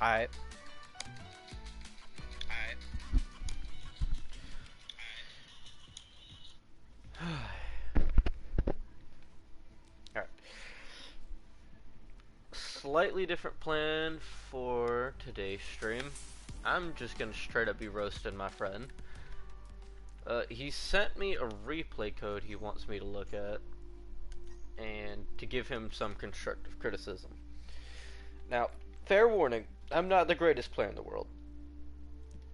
Alright. Alright. Slightly different plan for today's stream. I'm just gonna straight up be roasting my friend. He sent me a replay code he wants me to look at and to give him some constructive criticism. Now, fair warning, I'm not the greatest player in the world,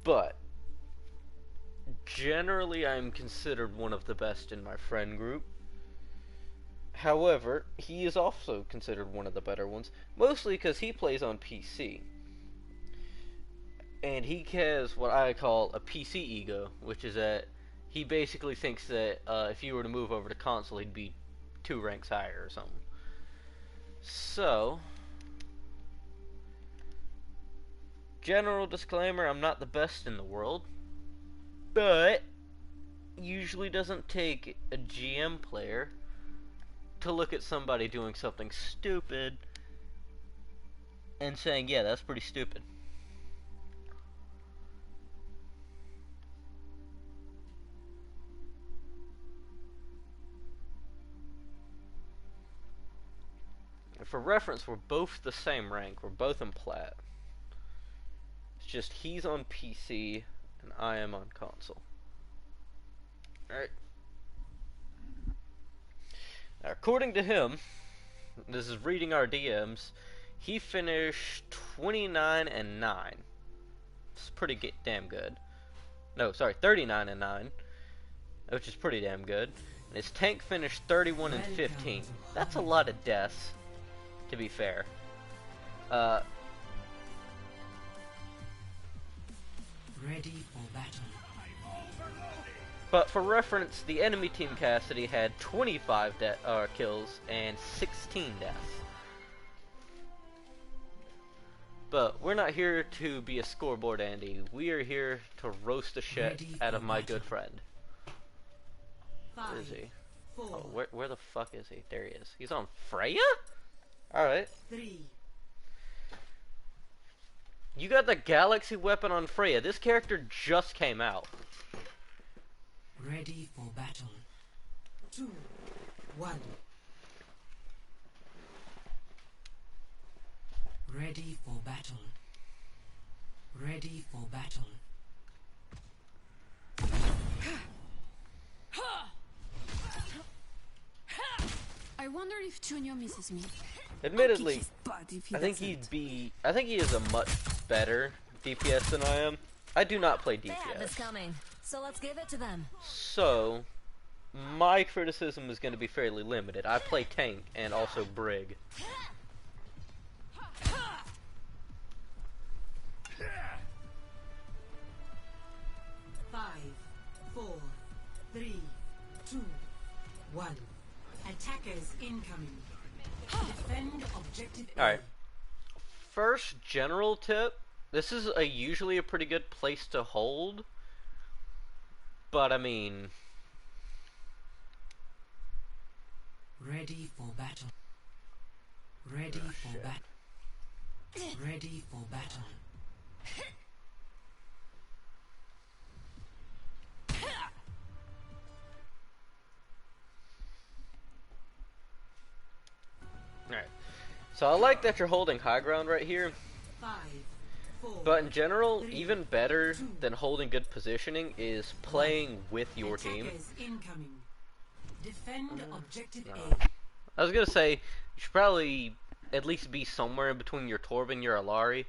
but generally I'm considered one of the best in my friend group. However, he is also considered one of the better ones, mostly because he plays on PC. And he has what I call a PC ego, which is that he basically thinks that if you were to move over to console, he'd be 2 ranks higher or something. So, general disclaimer, I'm not the best in the world, but usually doesn't take a GM player to look at somebody doing something stupid and saying, yeah, that's pretty stupid. For reference, we're both the same rank. We're both in plat. It's just he's on PC and I am on console. Alright. Now, according to him, this is reading our DMs, he finished 29 and 9. It's pretty damn good. No, sorry, 39 and 9, which is pretty damn good. And his tank finished 31 and 15. That's a lot of deaths, to be fair. Ready for battle. But for reference, the enemy team Cassidy had 25 kills and 16 deaths. But we're not here to be a scoreboard, Andy. We are here to roast the shit out of my good friend. Where is he? Oh, where the fuck is he? There he is. He's on Freya? Alright. You got the Galaxy weapon on Freya. This character just came out. Ready for battle. 2, 1. Ready for battle. Ready for battle. I wonder if Chunyo misses me. Admittedly, I think he is a much better DPS than I am. I do not play DPS. They have this coming, so let's give it to them. So, my criticism is going to be fairly limited. I play tank and also Brig. 5, 4, 3, 2, 1. Attackers incoming. Defend objective A. Alright. First general tip. This is usually a pretty good place to hold. But I mean... Ready for battle. Ready for battle. Ready for battle. Alright. So I like that you're holding high ground right here. 5, 4, But in general, even better than holding good positioning is playing with your team. attackers incoming. Defend objective No. A. I was gonna say, you should probably at least be somewhere in between your Torb and your Alari.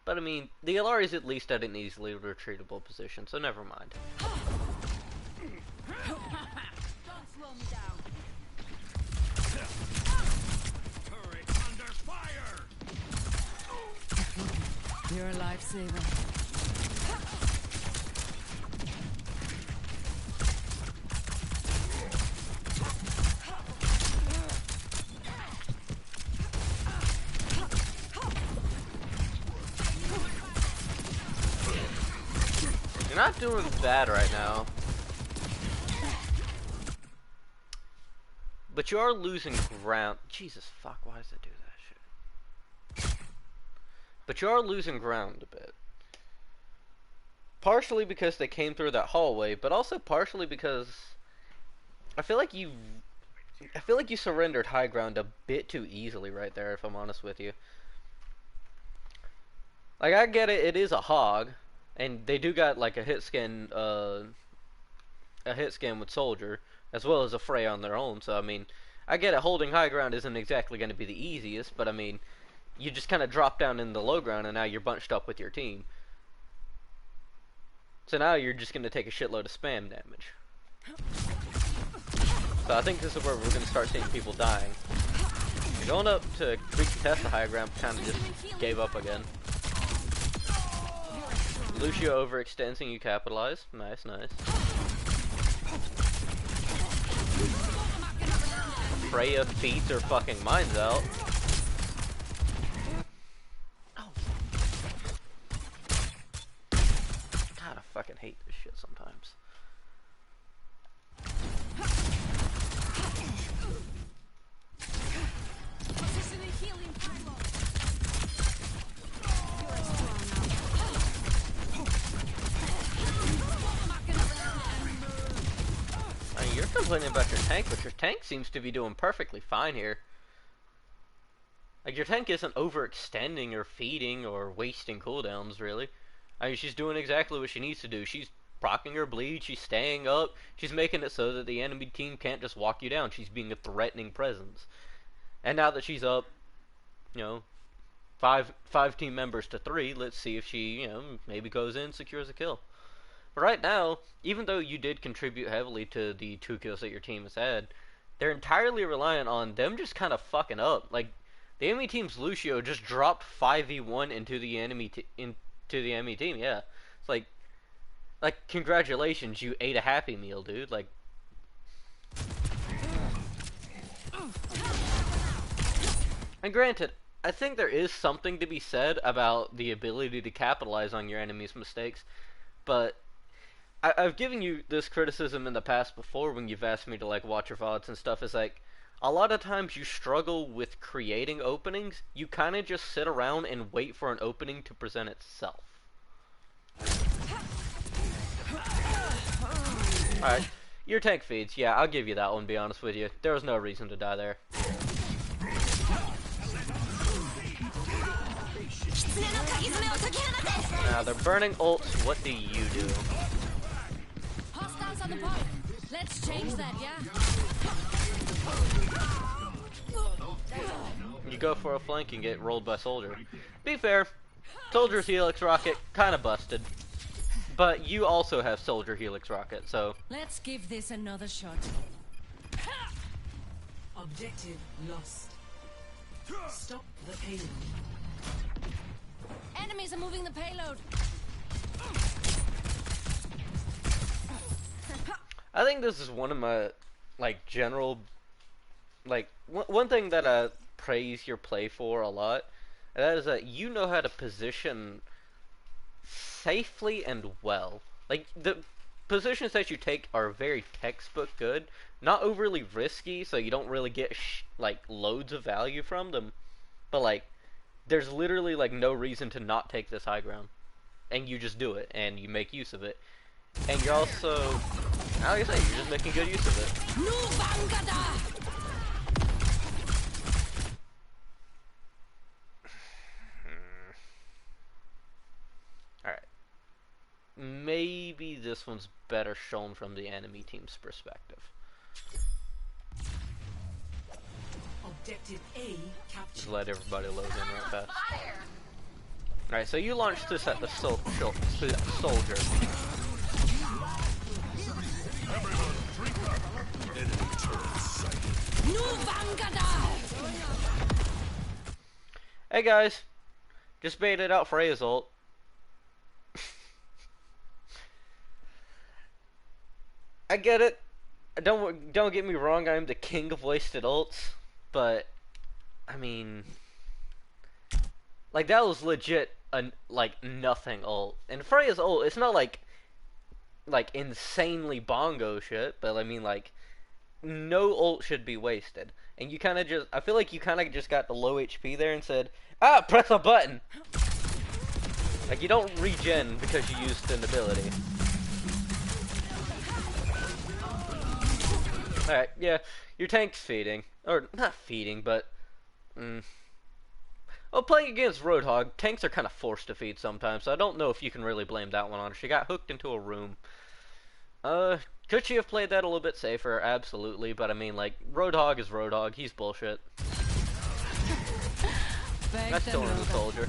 But I mean, the Alari is at least at an easily retreatable position, so never mind. Don't slow me down. Turret under fire! You're a lifesaver. You're not doing bad right now. But you are losing ground. Jesus fuck, why does it do that shit? but you are losing ground a bit. Partially because they came through that hallway, but also partially because I feel like you surrendered high ground a bit too easily right there, if I'm honest with you. Like, I get it, it is a hog, and they do got like a hit skin with Soldier, as well as a Frey on their own, so I mean, I get it, holding high ground isn't exactly going to be the easiest, but I mean, you just kind of drop down in the low ground and now you're bunched up with your team. So now you're just going to take a shitload of spam damage. So I think this is where we're going to start seeing people dying. Going up to retest the high ground kind of just gave up again. Lucio overextends and you capitalize. Nice, nice. Freya feeds her fucking minds out. Oh. God, I fucking hate this shit sometimes. You're complaining about your tank, but your tank seems to be doing perfectly fine here. Like, your tank isn't overextending or feeding or wasting cooldowns, really. I mean, she's doing exactly what she needs to do. She's proccing her bleed, she's staying up, she's making it so that the enemy team can't just walk you down. She's being a threatening presence. And now that she's up, you know, five team members to 3, let's see if she, you know, maybe goes in, secures a kill. But right now, even though you did contribute heavily to the 2 kills that your team has had, they're entirely reliant on them just kind of fucking up. Like, the enemy team's Lucio just dropped 5v1 into the enemy team. Yeah, it's like congratulations, you ate a Happy Meal, dude. Like, and granted, I think there is something to be said about the ability to capitalize on your enemy's mistakes, but I've given you this criticism in the past before when you've asked me to like watch your VODs and stuff. Is like, a lot of times you struggle with creating openings. You kind of just sit around and wait for an opening to present itself. Alright, your tank feeds. Yeah, I'll give you that one, to be honest with you. There was no reason to die there. Now they're burning ults. What do you do? Hostiles on the point. Let's change that, yeah? You go for a flank and get rolled by Soldier. Be fair, Soldier's Helix Rocket kinda busted. But you also have Soldier Helix Rocket, so... Let's give this another shot. Objective lost. Stop the payload. Enemies are moving the payload. I think this is one of my, like, general... Like, one thing that I praise your play for a lot, and that is that you know how to position safely and well. Like, the positions that you take are very textbook good, not overly risky, so you don't really get, like, loads of value from them, but, like, there's literally, like, no reason to not take this high ground, and you just do it, and you make use of it. And you're also, like I say, you're just making good use of it. Maybe this one's better shown from the enemy team's perspective. Objective A captured. Just let everybody load in right fast. Alright, so you launched this at the soldier. Hey guys, just baited out Freya's ult. I get it. Don't get me wrong. I'm the king of wasted ults, but I mean, like, that was legit a like nothing ult. And Freya's ult, it's not like insanely bongo shit, but I mean, like, no ult should be wasted. And you kind of just, I feel like you kind of just got the low HP there and said, ah, press a button. Like, you don't regen because you used an ability. Alright, yeah, your tank's feeding. Or, not feeding, but... Well, playing against Roadhog, tanks are kind of forced to feed sometimes, so I don't know if you can really blame that one on her. She got hooked into a room. Could she have played that a little bit safer? Absolutely, but I mean, like, Roadhog is Roadhog. He's bullshit. That's still in the soldier.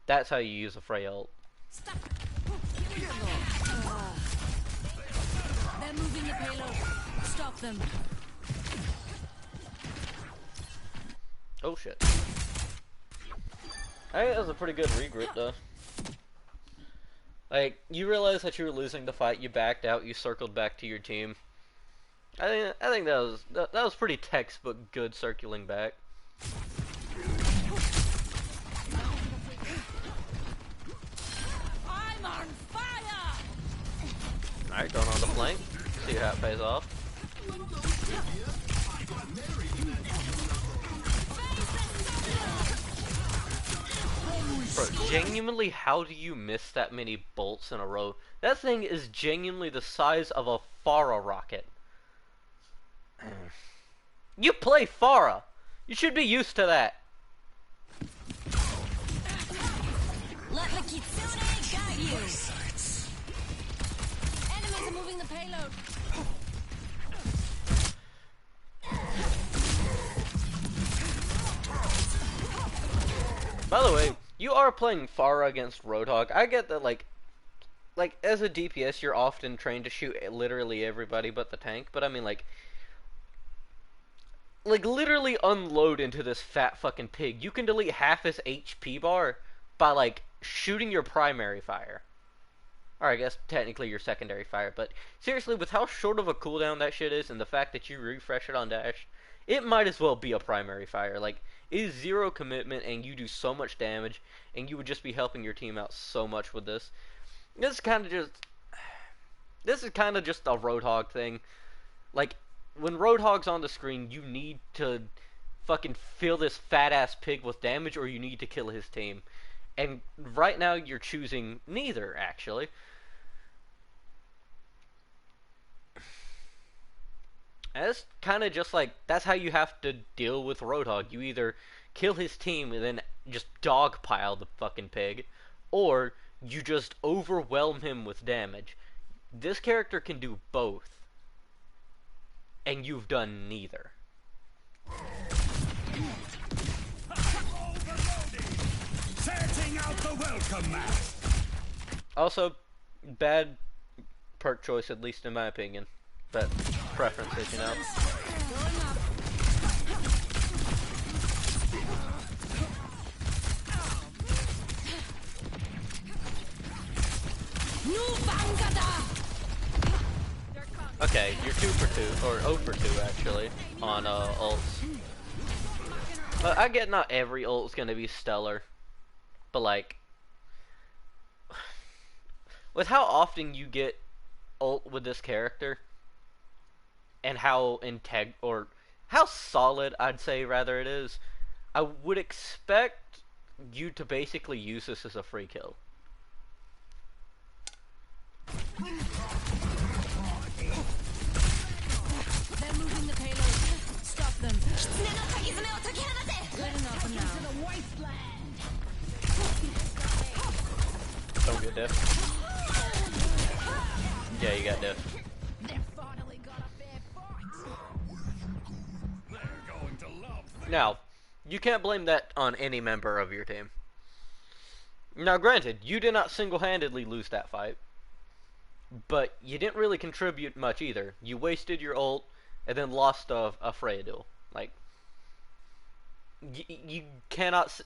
That's how you use a Freya ult. They're moving the payload. Stop them. Oh shit. I think that was a pretty good regroup though. Like, you realized that you were losing the fight, you backed out, you circled back to your team. I think that was pretty textbook good circling back. I'm on fire! Alright, going on the flank. See how it pays off. Bro, genuinely, how do you miss that many bolts in a row? That thing is genuinely the size of a Pharah rocket. You play Pharah! You should be used to that. Let the Kitsune guide you! Enemies are moving the payload! By the way, you are playing Pharah against Roadhog. I get that, like as a DPS, you're often trained to shoot literally everybody but the tank. But I mean, like literally unload into this fat fucking pig. You can delete half his HP bar by, like, shooting your primary fire. Or I guess technically your secondary fire. But seriously, with how short of a cooldown that shit is, and the fact that you refresh it on dash, it might as well be a primary fire. Like, it is zero commitment, and you do so much damage, and you would just be helping your team out so much with this. This is kind of just a Roadhog thing. Like, when Roadhog's on the screen, you need to fucking fill this fat-ass pig with damage, or you need to kill his team. And right now, you're choosing neither, actually. And it's kind of just like, that's how you have to deal with Roadhog. You either kill his team and then just dogpile the fucking pig, or you just overwhelm him with damage. This character can do both. And you've done neither. Setting out the welcome mat. Also, bad perk choice, at least in my opinion. But preferences, you know. Okay, you're 2 for 2, or 0 for 2 actually, on ults. But I get not every ult's gonna be stellar, but like, with how often you get ult with this character, and how how solid I'd say rather it is, I would expect you to basically use this as a free kill. They're moving the payload. Stop them. Good enough for now. Don't get diff. Yeah, you got diff. They're going to love this. Now, you can't blame that on any member of your team. Now, granted, you did not single-handedly lose that fight, but you didn't really contribute much either. You wasted your ult, and then lost a Freya duel. Like, you cannot...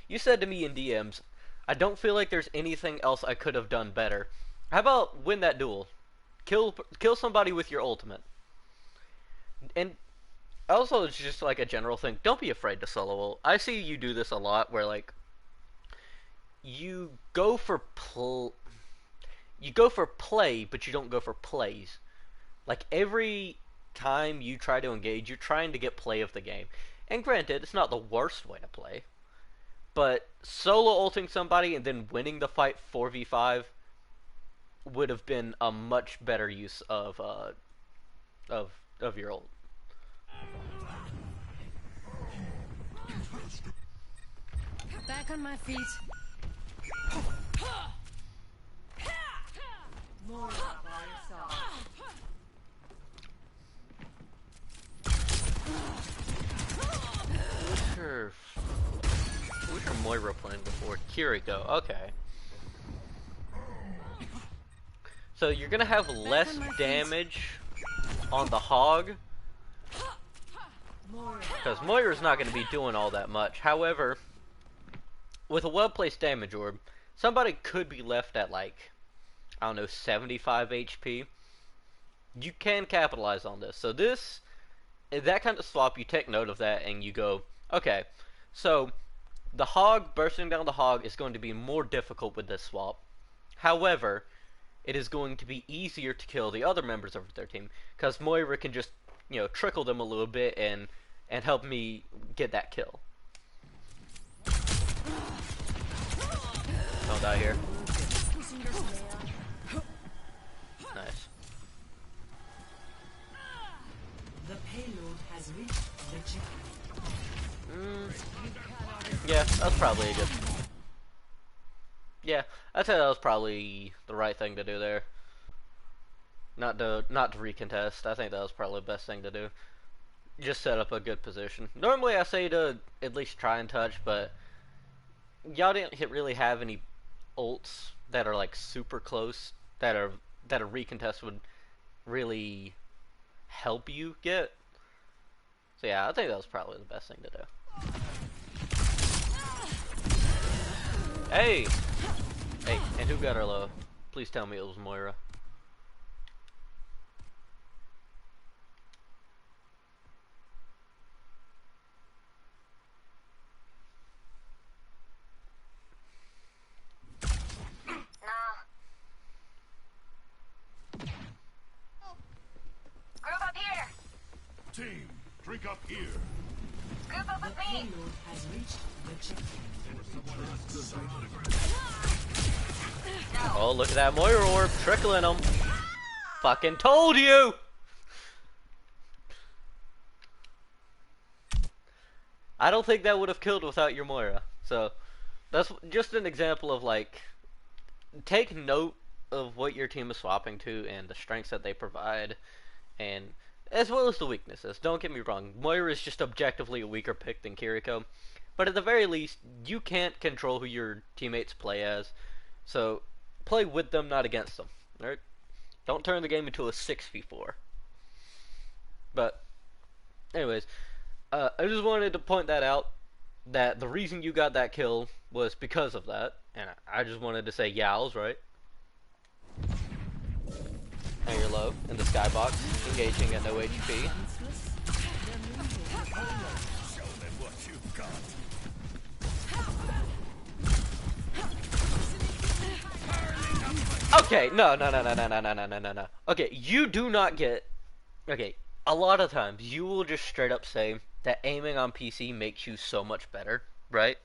You said to me in DMs, I don't feel like there's anything else I could have done better. How about win that duel? Kill somebody with your ultimate. And also, it's just like a general thing. Don't be afraid to solo ult. I see you do this a lot, where like you go for play, but you don't go for plays. Like every time you try to engage, you're trying to get play of the game. And granted, it's not the worst way to play, but solo ulting somebody and then winning the fight 4v5 would have been a much better use of your ult. Back on my feet. More by your side. Who's your Moira playing before? Kiriko, okay. So you're gonna have less damage on the Hog, because Moira's not gonna be doing all that much. However, with a well-placed damage orb, somebody could be left at like, I don't know, 75 HP. You can capitalize on this. So that kind of swap, you take note of that and you go, okay, so the Hog, bursting down the Hog is going to be more difficult with this swap. However, it is going to be easier to kill the other members of their team, because Moira can just, you know, trickle them a little bit and help me get that kill. Don't die here. Nice. The payload has reached the checkpoint. Yeah, that's probably a good. Yeah, I'd say that was probably the right thing to do there. Not to recontest. I think that was probably the best thing to do. Just set up a good position. Normally I say to at least try and touch, but y'all didn't really have any ults that are like super close that a recontest would really help you get. So yeah, I think that was probably the best thing to do. Hey! Hey, and who got her low? Please tell me it was Moira. Team, drink up here. Group up The with me. payload has reached the checkpoint. Oh, look at that Moira orb trickling them. Fucking told you! I don't think that would have killed without your Moira. So, that's just an example of like, take note of what your team is swapping to and the strengths that they provide, and as well as the weaknesses. Don't get me wrong, Moira is just objectively a weaker pick than Kiriko, but at the very least, you can't control who your teammates play as, so play with them, not against them. Alright? Don't turn the game into a 6v4. But, anyways, I just wanted to point that out, that the reason you got that kill was because of that, and I just wanted to say, yeah, I was right. Now you're low in the skybox, engaging at no HP. Show them what you've got. Okay, no. Okay, you do not get. Okay, a lot of times you will just straight up say that aiming on PC makes you so much better, right?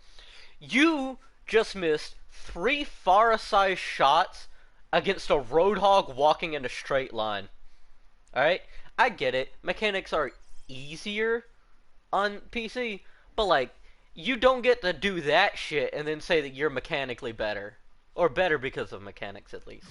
You just missed 3 Pharah-sized shots against a Roadhog walking in a straight line. Alright? I get it. Mechanics are easier on PC, but like, you don't get to do that shit and then say that you're mechanically better. Or better because of mechanics, at least.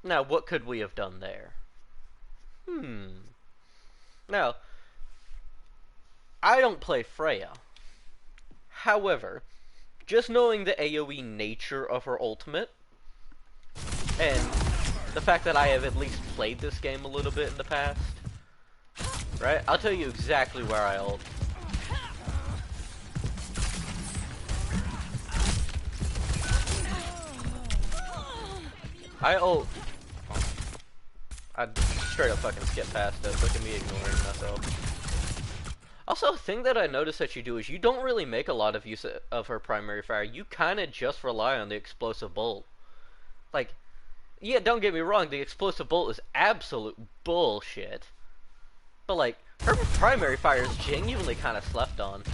Now, what could we have done there? Now, I don't play Freya. However, just knowing the AoE nature of her ultimate, and the fact that I have at least played this game a little bit in the past, right? I'll tell you exactly where I ult. I ult. I straight up fucking skip past it. Look at me ignoring myself. Also, a thing that I noticed that you do is you don't really make a lot of use of her primary fire. You kind of just rely on the explosive bolt. Like, yeah, don't get me wrong, the explosive bolt is absolute bullshit. But, like, her primary fire is genuinely kind of slept on.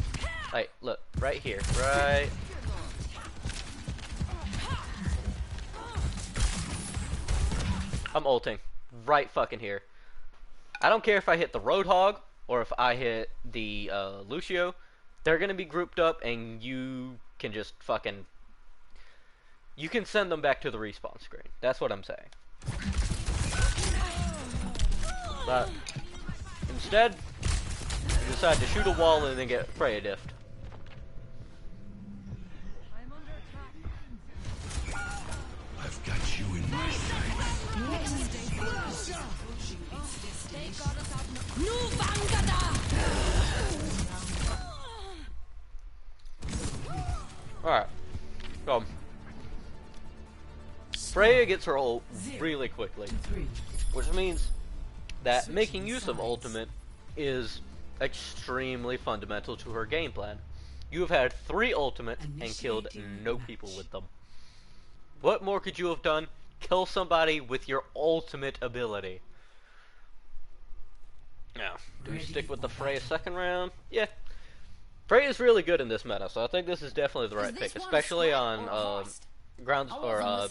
Like, look, right here, right... I'm ulting. Right fucking here. I don't care if I hit the Roadhog, or if I hit the, Lucio. They're gonna be grouped up, and you can just fucking... You can send them back to the respawn screen. That's what I'm saying. But... Instead, you decide to shoot a wall and then get Freya diffed. I've got you in my sights. Alright. So, Freya gets her ult really quickly. Which means that making use of ultimate is extremely fundamental to her game plan. You have had 3 ultimates and killed no people with them. What more could you have done? Kill somebody with your ultimate ability. Now, do we stick with the Freya second round? Yeah. Freya's really good in this meta, so I think this is definitely the right pick, especially on grounds or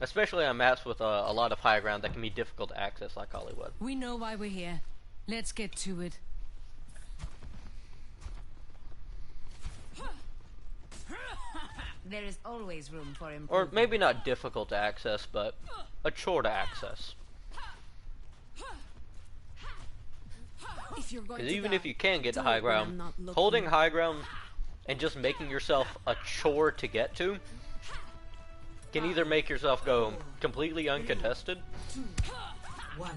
especially on maps with a lot of high ground that can be difficult to access, like Hollywood. We know why we're here. Let's get to it. There is always room for improvement. Or maybe not difficult to access, but a chore to access. Because even if you can get to high ground, holding high ground and just making yourself a chore to get to can either make yourself go completely uncontested,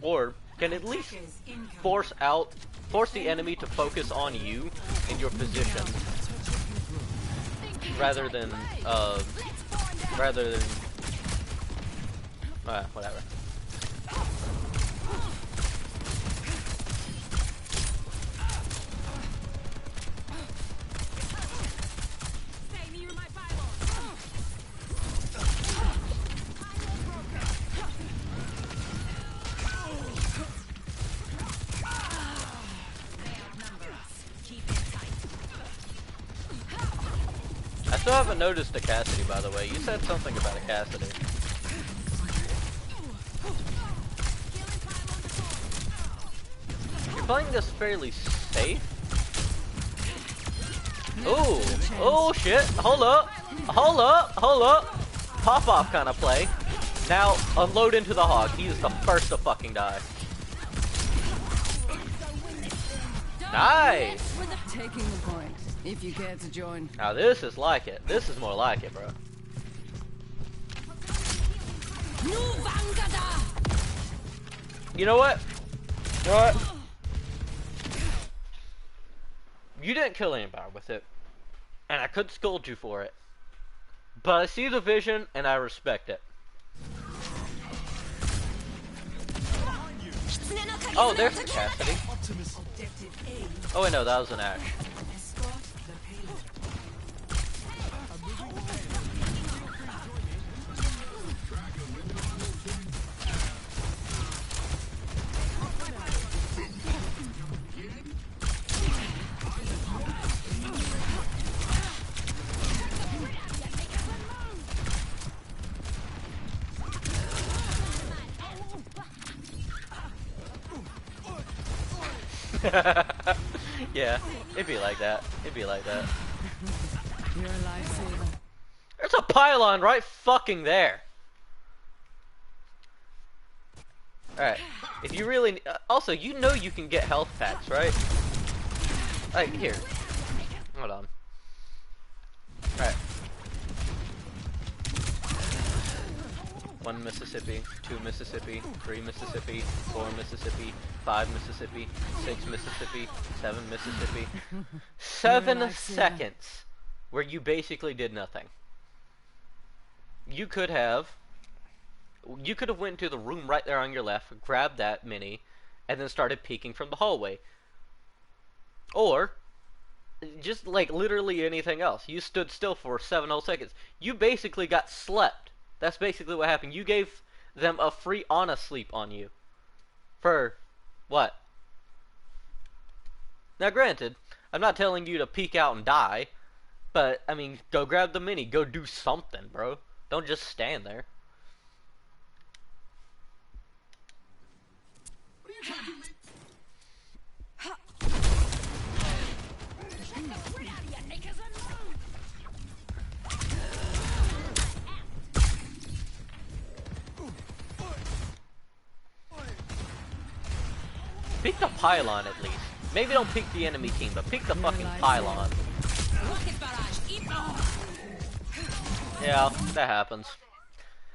or can at least force the enemy to focus on you and your position, rather than whatever. I still haven't noticed a Cassidy, by the way. You said something about a Cassidy. You're playing this fairly safe. Ooh, oh shit! Hold up, hold up, hold up! Pop off kind of play. Now unload into the hog. He is the first to fucking die. Nice. Taking the point. If you care to join. Now this is like it. This is more like it, bro. You know what? You know what? You didn't kill anybody with it, and I could scold you for it. But I see the vision, and I respect it. Oh, there's a Cassidy. Oh wait, no, that was an Ash. Yeah, it'd be like that. It'd be like that. You're a lifesaver. There's a pylon right fucking there. Alright, if you really... also, you know you can get health packs, right? Like, here. Hold on. Alright. 1 Mississippi, 2 Mississippi, 3 Mississippi, 4 Mississippi, 5 Mississippi, 6 Mississippi, 7 Mississippi. 7 seconds where you basically did nothing. You could have You could have went to the room right there on your left, grabbed that mini, and then started peeking from the hallway. Or, just like literally anything else. You stood still for 7 whole seconds. You basically got slept. That's basically what happened. You gave them a free Ana sleep on you. For what? Now granted, I'm not telling you to peek out and die, but I mean, go grab the mini, go do something, bro. Don't just stand there. Pick the pylon at least. Maybe don't pick the enemy team, but pick the fucking pylon. Yeah, that happens.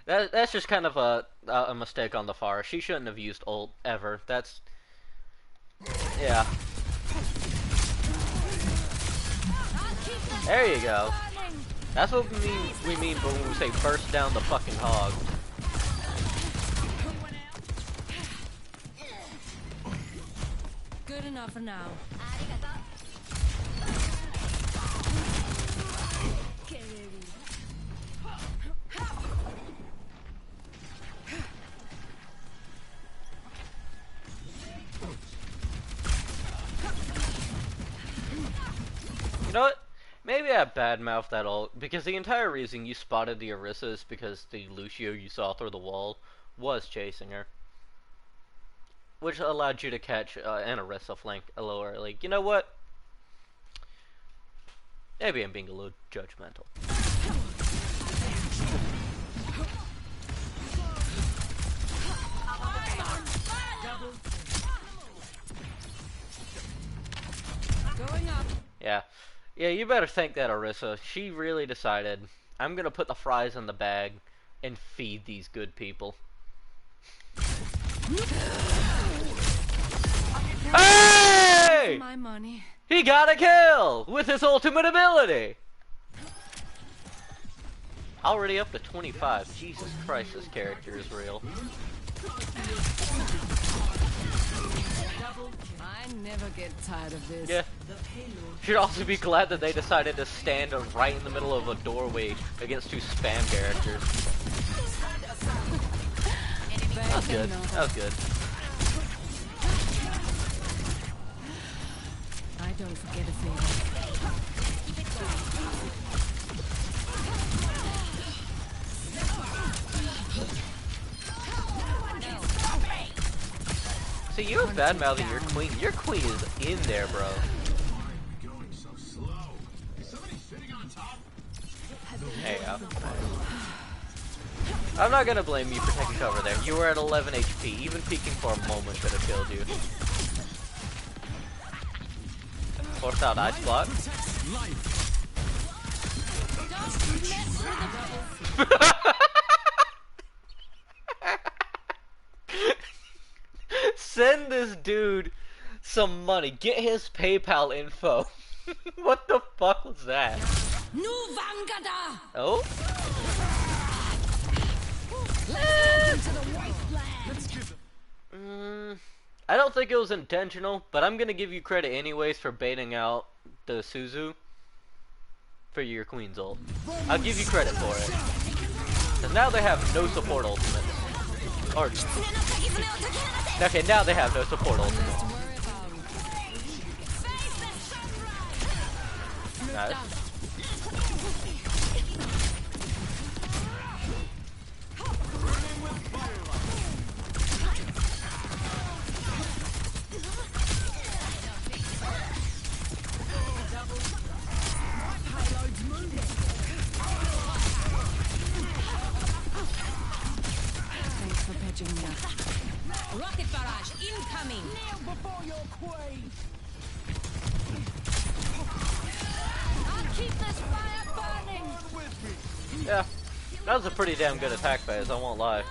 That's just kind of a mistake on the Pharah. She shouldn't have used ult ever. That's yeah. There you go. That's what we mean when we say burst down the fucking hog. Good enough for now. You know what? Maybe I badmouthed that ult, because the entire reason you spotted the Orisa is because the Lucio you saw through the wall was chasing her. Which allowed you to catch an Orisa flank a little early. You know what? Maybe I'm being a little judgmental. Going up. Yeah. Yeah, you better thank that Orisa. She really decided, I'm gonna put the fries in the bag and feed these good people. Hey! My money. He got a kill with his ultimate ability! Already up to 25. Jesus Christ, this character is real. I never get tired of this. Yeah. Should also be glad that they decided to stand right in the middle of a doorway against 2 spam characters. That was good. That was good. I don't forget a thing. See, you're bad-mouthing your queen. Your queen is in there, bro. Hey, I'm not gonna blame you for taking cover there. You were at 11 HP. Even peeking for a moment could have killed you. Forced out ice block. Send this dude some money. Get his PayPal info. What the fuck was that? Oh? I don't think it was intentional, but I'm gonna give you credit anyways for baiting out the Suzu for your Queen's ult. I'll give you credit for it. Because now they have no support ultimates. Or, okay, now they have no support ultimates. Nice. Thanks for patching me up. Rocket barrage incoming. I'll keep this fire burning. Yeah, that was a pretty damn good attack phase, I won't lie.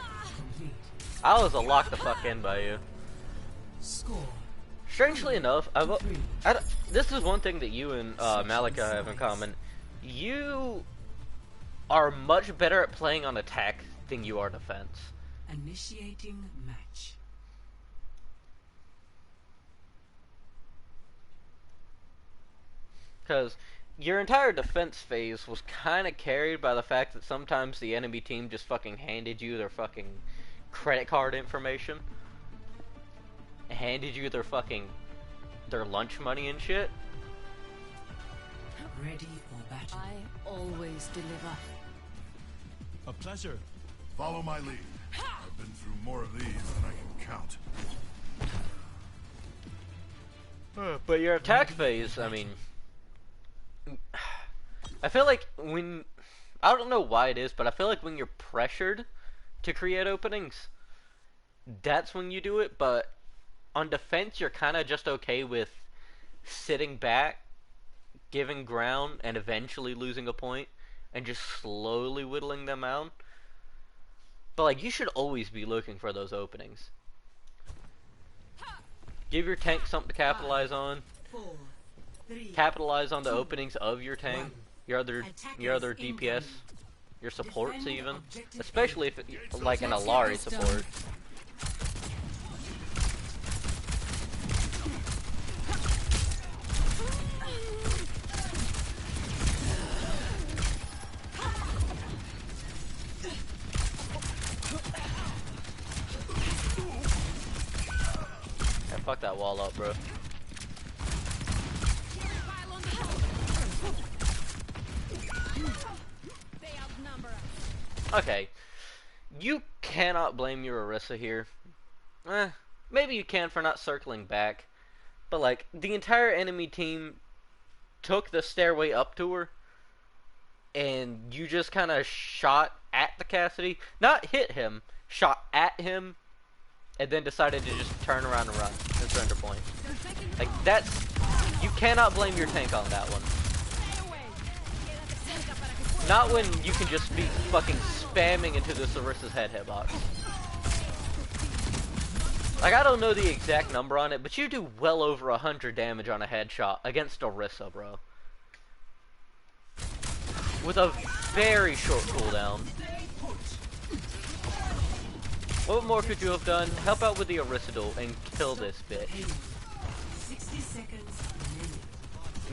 I was a lock the fuck in by you. Score. Strangely enough, this is one thing that you and Malika have in common. You are much better at playing on attack than you are defense. Initiating match. Because your entire defense phase was kind of carried by the fact that sometimes the enemy team just fucking handed you their fucking credit card information. Handed you their lunch money and shit. Ready for battle. I always deliver. A pleasure. Follow my lead. I've been through more of these than I can count. But your attack phase, I mean, I feel like I don't know why it is, but I feel like when you're pressured to create openings, that's when you do it. But on defense, you're kind of just okay with sitting back, giving ground, and eventually losing a point, and just slowly whittling them out. But like, you should always be looking for those openings. Give your tank something to capitalize on. 4, 3, Capitalize on the openings of your tank, your other DPS, your supports even, especially if like an Alari support. Yeah, fuck that wall up, bro. Okay, you cannot blame your Orisa here. Maybe you can for not circling back, but like, the entire enemy team took the stairway up to her, and you just kind of shot at the Cassidy, not hit him, shot at him, and then decided to just turn around and run and surrender point. Like, you cannot blame your tank on that one. Not when you can just be fucking spamming into this Orisa's head hitbox. Like, I don't know the exact number on it, but you do well over 100 damage on a headshot against Orisa, bro. With a very short cooldown. What more could you have done? Help out with the Orisa duel and kill this bitch. 60 seconds remaining.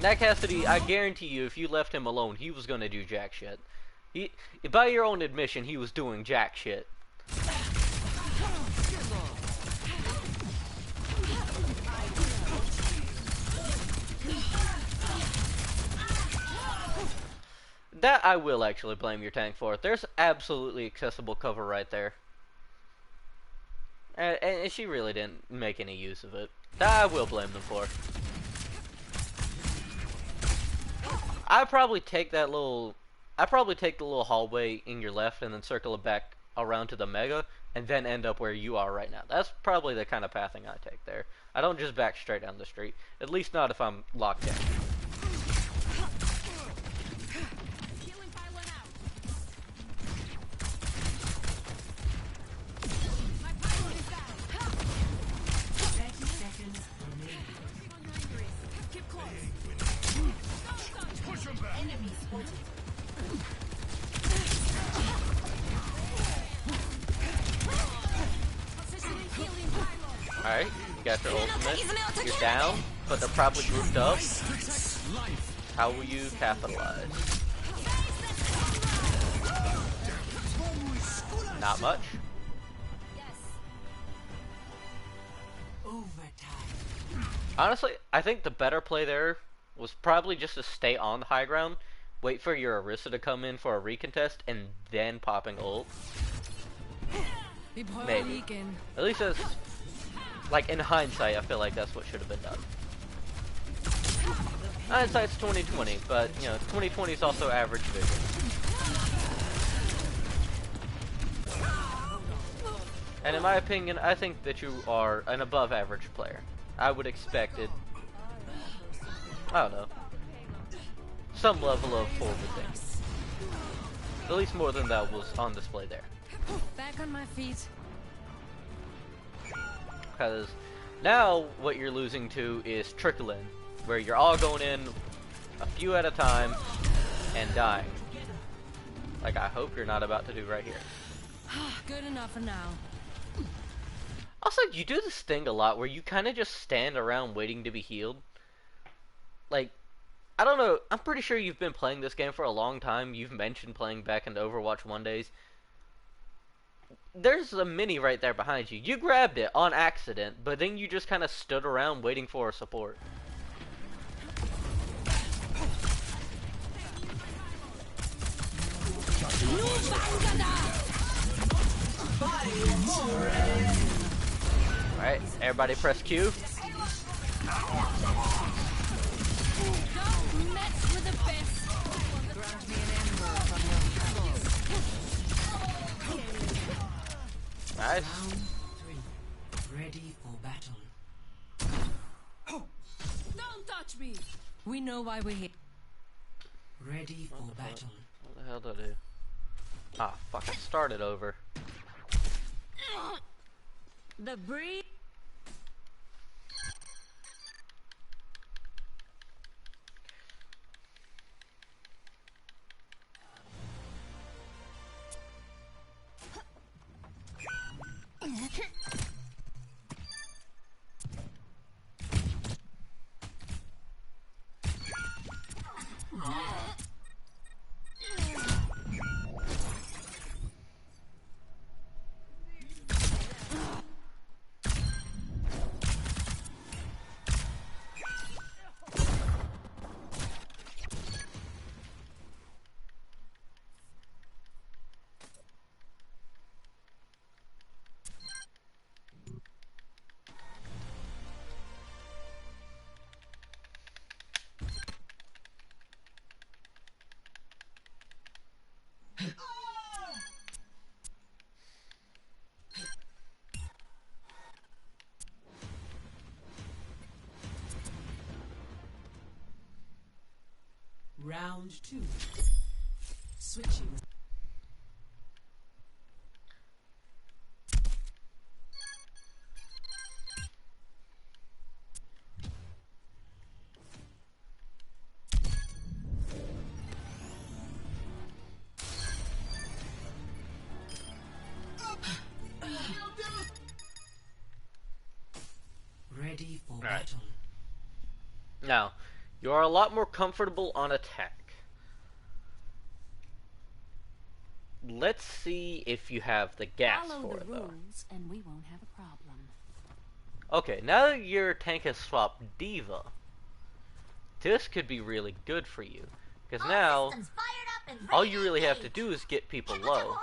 That Cassidy, I guarantee you, if you left him alone, he was gonna do jack shit. By your own admission, he was doing jack shit. That I will actually blame your tank for. There's absolutely accessible cover right there. And she really didn't make any use of it. That I will blame them for. I'd probably take the little hallway in your left and then circle it back around to the Mega and then end up where you are right now. That's probably the kind of pathing I take there. I don't just back straight down the street. At least not if I'm locked in. Alright, you got your ultimate. You're down, but they're probably grouped up. How will you capitalize? Not much. Honestly, I think the better play there was probably just to stay on the high ground, wait for your Orisa to come in for a recontest, and then popping ult. Maybe. At least that's, like, in hindsight, I feel like that's what should have been done. Hindsight's 20/20, but, you know, 20/20 is also average vision. And in my opinion, I think that you are an above average player. I would expect it, I don't know, some level of forward things. At least more than that was on display there. Back on my feet. Because now what you're losing to is trickle in, where you're all going in a few at a time and dying. Like I hope you're not about to do right here. Good enough for now. Also, you do this thing a lot where you kind of just stand around waiting to be healed. Like, I don't know, I'm pretty sure you've been playing this game for a long time. You've mentioned playing back in the Overwatch 1 days. There's a mini right there behind you. You grabbed it on accident, but then you just kind of stood around waiting for a support. Alright, everybody press Q. Don't mess with the best. Grant me an ember from your pebbles. Nice. Round 3. Ready for battle. Don't touch me. We know why we're here. Ready for battle. What the hell did I do? Ah, fuck, I started over. The breed. Round 2. Switching. Ready for battle. Now, you are a lot more comfortable on attack. Let's see if you have the gas Follow for the it, though. rules, and we won't have a problem. Okay, now that your tank has swapped Diva, this could be really good for you. Because now, all you really have to do is get people low.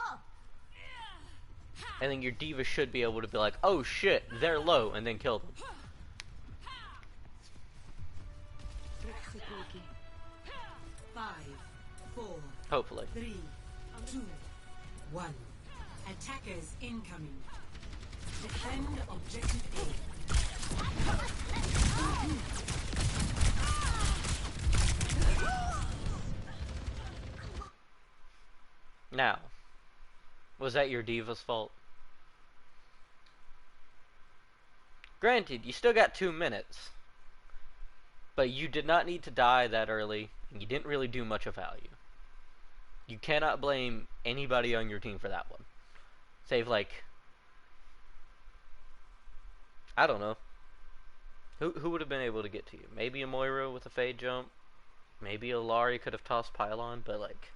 And then your Diva should be able to be like, oh shit, they're low, and then kill them. 5, 4, Hopefully. 3, 2, 1. Attackers incoming. Defend objective A. Now, was that your Diva's fault? Granted, you still got 2 minutes. But you did not need to die that early, and you didn't really do much of value. You cannot blame anybody on your team for that one. Save, like, I don't know. Who would have been able to get to you? Maybe a Moira with a fade jump. Maybe a Lari could have tossed Pylon, but, like,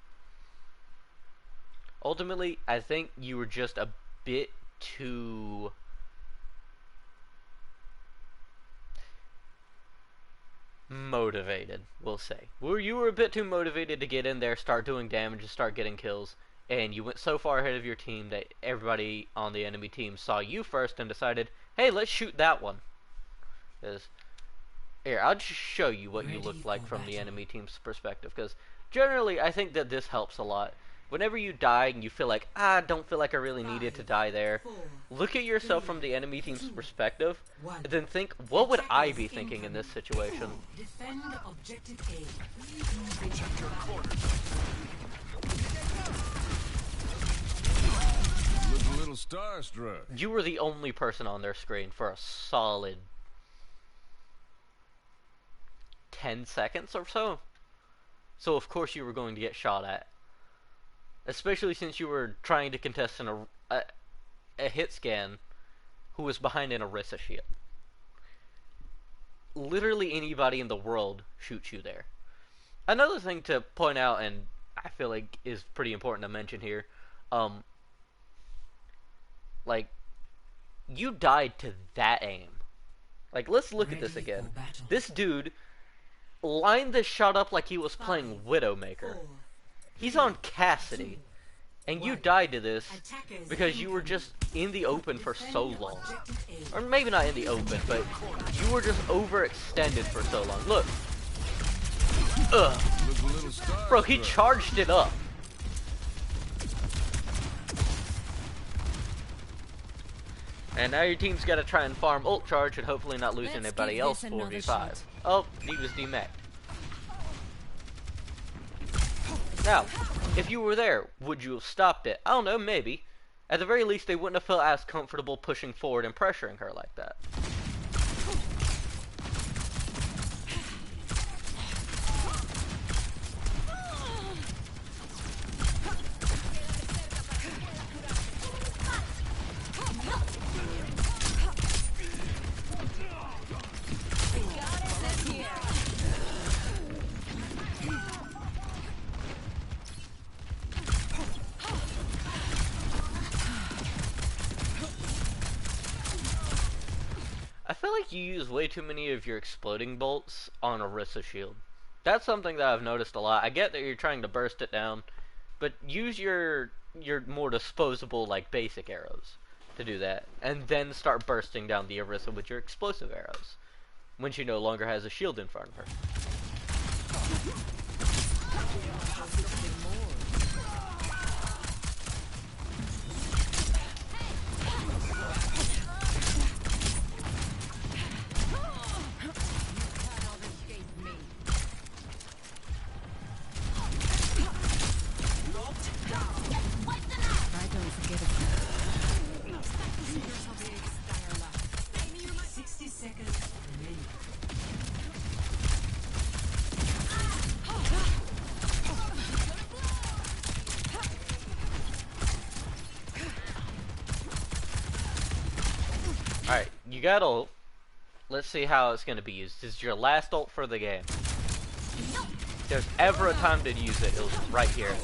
ultimately, I think you were just a bit too motivated, we'll say. You were a bit too motivated to get in there, start doing damage, and start getting kills, and you went so far ahead of your team that everybody on the enemy team saw you first and decided, hey, let's shoot that one. Here, I'll just show you what you look like from the enemy team's perspective, because generally, I think that this helps a lot. Whenever you die and you feel like, I don't feel like I really needed to die there, look at yourself from the enemy team's perspective, and then think, what would I be thinking in this situation? Defend objective A. Protect your corner. Look a little starstruck. You were the only person on their screen for a solid 10 seconds or so. So of course you were going to get shot at. especially since you were trying to contest a hit scan who was behind an Orisa shield. Literally anybody in the world shoots you there. Another thing to point out, and I feel like is pretty important to mention here, like, you died to that aim. Like, let's look at this again. This dude lined this shot up like he was playing Widowmaker. He's on Cassidy, and you died to this because you were just in the open for so long. Or maybe not in the open, but you were just overextended for so long. Look. Ugh. Bro, he charged it up. And now your team's got to try and farm ult charge and hopefully not lose anybody else 4v5. Oh, he was demacked. Now, if you were there, would you have stopped it? I don't know, maybe. At the very least, they wouldn't have felt as comfortable pushing forward and pressuring her like that. I feel like you use way too many of your exploding bolts on Orisa shield. That's something that I've noticed a lot. I get that you're trying to burst it down, but use your more disposable, like, basic arrows to do that. And then start bursting down the Orisa with your explosive arrows when she no longer has a shield in front of her. Alright, you got ult. Let's see how it's going to be used. This is your last ult for the game. If there's ever a time to use it, it was right here.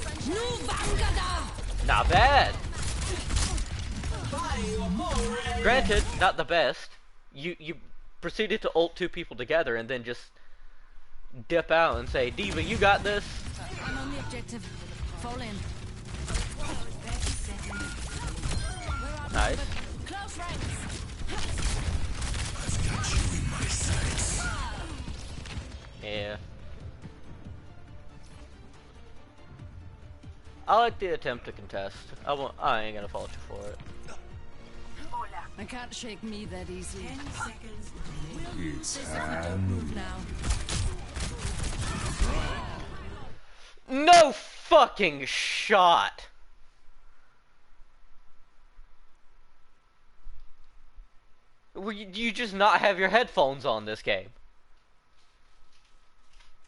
Not bad! Granted, not the best. You proceeded to ult two people together and then just dip out and say, Diva, you got this? I'm on the objective. Fall in. Nice. Close ranks. Yeah. I like the attempt to contest. I ain't gonna fault you for it. I can't shake me that easily. 10 seconds. It's Don't move now. No fucking shot! Do you just not have your headphones on this game?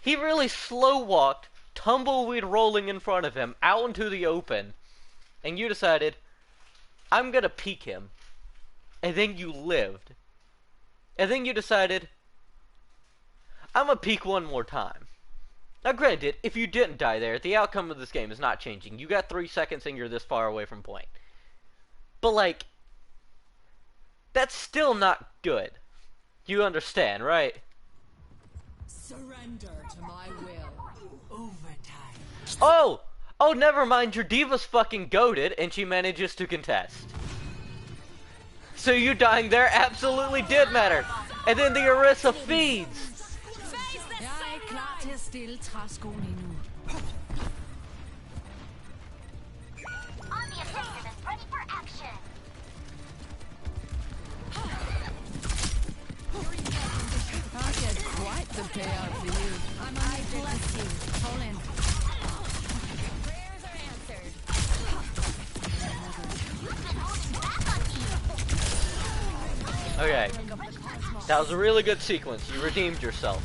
He really slow walked, tumbleweed rolling in front of him, out into the open, and you decided, I'm gonna peek him. And then you lived. And then you decided, I'm gonna peek one more time. Now granted, if you didn't die there, the outcome of this game is not changing. You got 3 seconds and you're this far away from point. But like, that's still not good. You understand, right? Surrender to my will. Overtime. Oh! Oh, never mind, your diva's fucking goated and she manages to contest. So you dying there absolutely did matter. And then the Orisa feeds. Jeg er klar til at stille træskoen endnu. On the objective is ready for action. I get quite the payout for you. I'm on the objective. Fall in. Prayers are answered. Okay. That was a really good sequence. You redeemed yourself.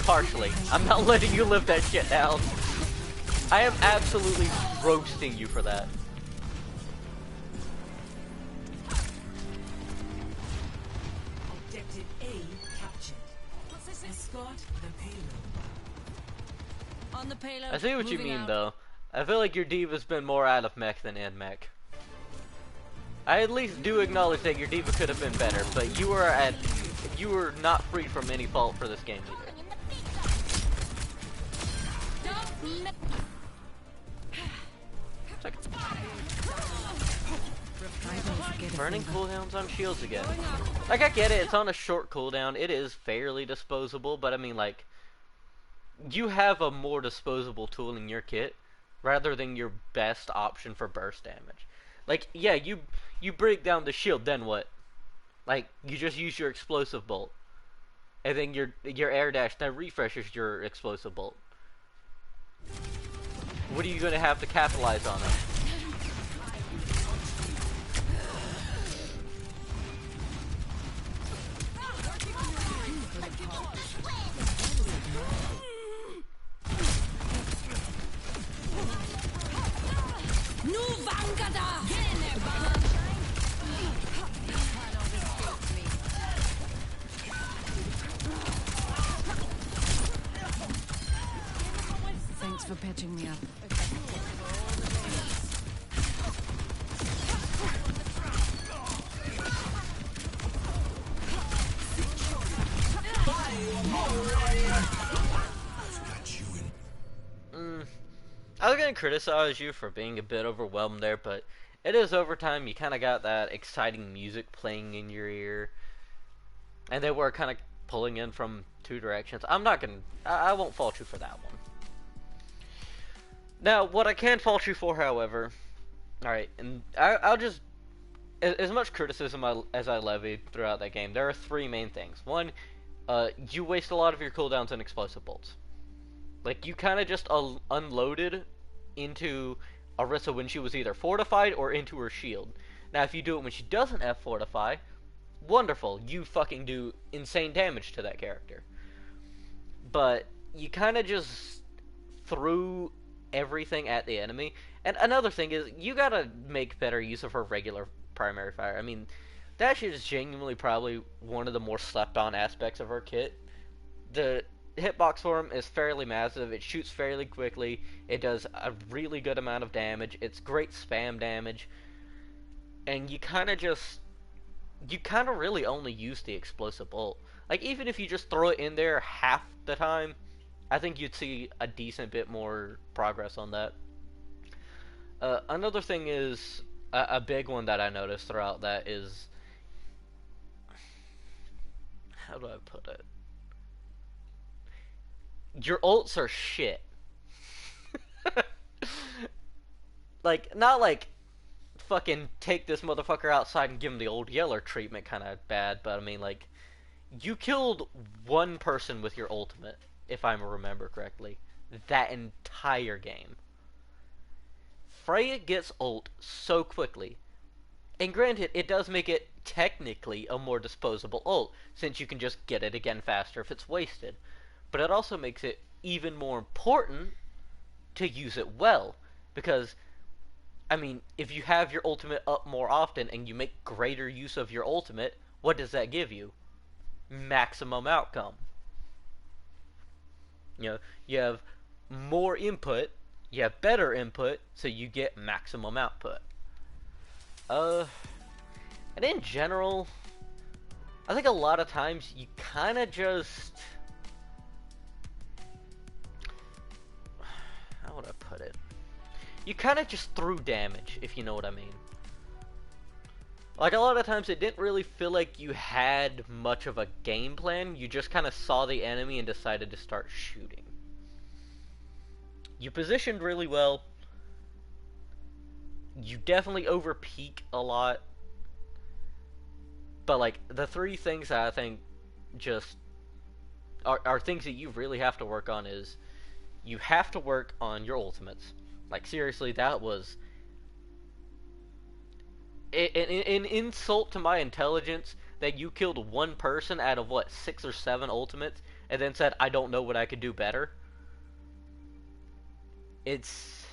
Partially. I'm not letting you live that shit down. I am absolutely roasting you for that. Objective A captured. Escort the payload. On the payload. I see what you moving mean, out. though. I feel like your diva's been more out of mech than in mech. I at least do acknowledge that your diva could have been better, but you were not free from any fault for this game either. It's like burning cooldowns on shields again. Like, I get it, it's on a short cooldown, it is fairly disposable, but I mean, like, you have a more disposable tool in your kit rather than your best option for burst damage. Like, yeah, you break down the shield, then what? Like, you just use your explosive bolt, and then your air dash then refreshes your explosive bolt. What are you gonna have to capitalize on it? Thanks for patching me up. I was gonna criticize you for being a bit overwhelmed there, but it is overtime. You kind of got that exciting music playing in your ear, and they were kind of pulling in from two directions. I won't fault you for that one. Now, what I can fault you for, however, alright, and I'll just, as much criticism as I levied throughout that game, there are three main things. One, you waste a lot of your cooldowns in explosive bolts. Like, you kind of just unloaded into Orisa when she was either fortified or into her shield. Now, if you do it when she doesn't have fortify, wonderful, you fucking do insane damage to that character. But you kind of just threw everything at the enemy. And another thing is, you gotta make better use of her regular primary fire. I mean, that shit is genuinely probably one of the more slept on aspects of her kit. The hitbox for him is fairly massive, it shoots fairly quickly, it does a really good amount of damage, it's great spam damage, and you kind of really only use the explosive bolt. Like, even if you just throw it in there half the time, I think you'd see a decent bit more progress on that. Another thing is, a big one that I noticed throughout that is, how do I put it? Your ults are shit. Like, not like fucking take this motherfucker outside and give him the old Yeller treatment kind of bad, but I mean, like, you killed one person with your ultimate, if I remember correctly, that entire game. Freya gets ult so quickly, and granted, it does make it technically a more disposable ult, since you can just get it again faster if it's wasted. But it also makes it even more important to use it well. Because, I mean, if you have your ultimate up more often and you make greater use of your ultimate, what does that give you? Maximum outcome. You know, you have more input, you have better input, so you get maximum output. And in general, I think a lot of times you kind of just... how would I put it? You kind of just threw damage, if you know what I mean. Like, a lot of times it didn't really feel like you had much of a game plan. You just kind of saw the enemy and decided to start shooting. You positioned really well. You definitely over-peak a lot. But, like, the three things that I think just are things that you really have to work on is, you have to work on your ultimates. Like, seriously, that was an insult to my intelligence that you killed one person out of, what, 6 or 7 ultimates, and then said, I don't know what I could do better. It's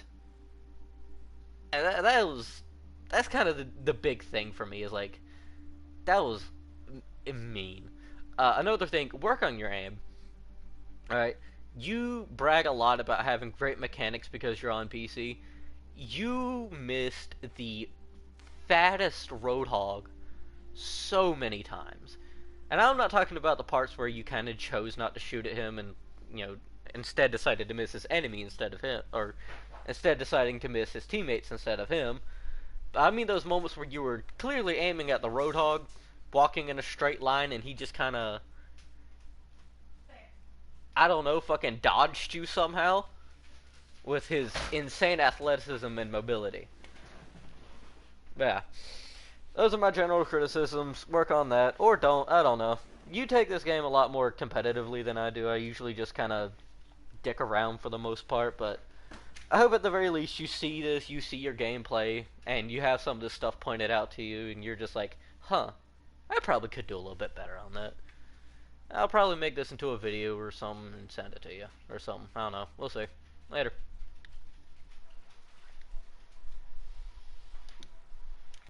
And that's kind of the big thing for me is like, that was mean. Another thing, work on your aim. Alright? You brag a lot about having great mechanics because you're on PC. You missed the fattest Roadhog so many times. And I'm not talking about the parts where you kind of chose not to shoot at him and, instead decided to miss his enemy instead of him, or instead deciding to miss his teammates instead of him. I mean those moments where you were clearly aiming at the Roadhog, walking in a straight line, and he just kind of, I don't know, fucking dodged you somehow with his insane athleticism and mobility. Yeah. Those are my general criticisms. Work on that. Or don't. I don't know. You take this game a lot more competitively than I do. I usually just kind of dick around for the most part, but I hope at the very least you see this, you see your gameplay, and you have some of this stuff pointed out to you, and you're just like, huh, I probably could do a little bit better on that. I'll probably make this into a video or something and send it to you, or something. I don't know. We'll see. Later.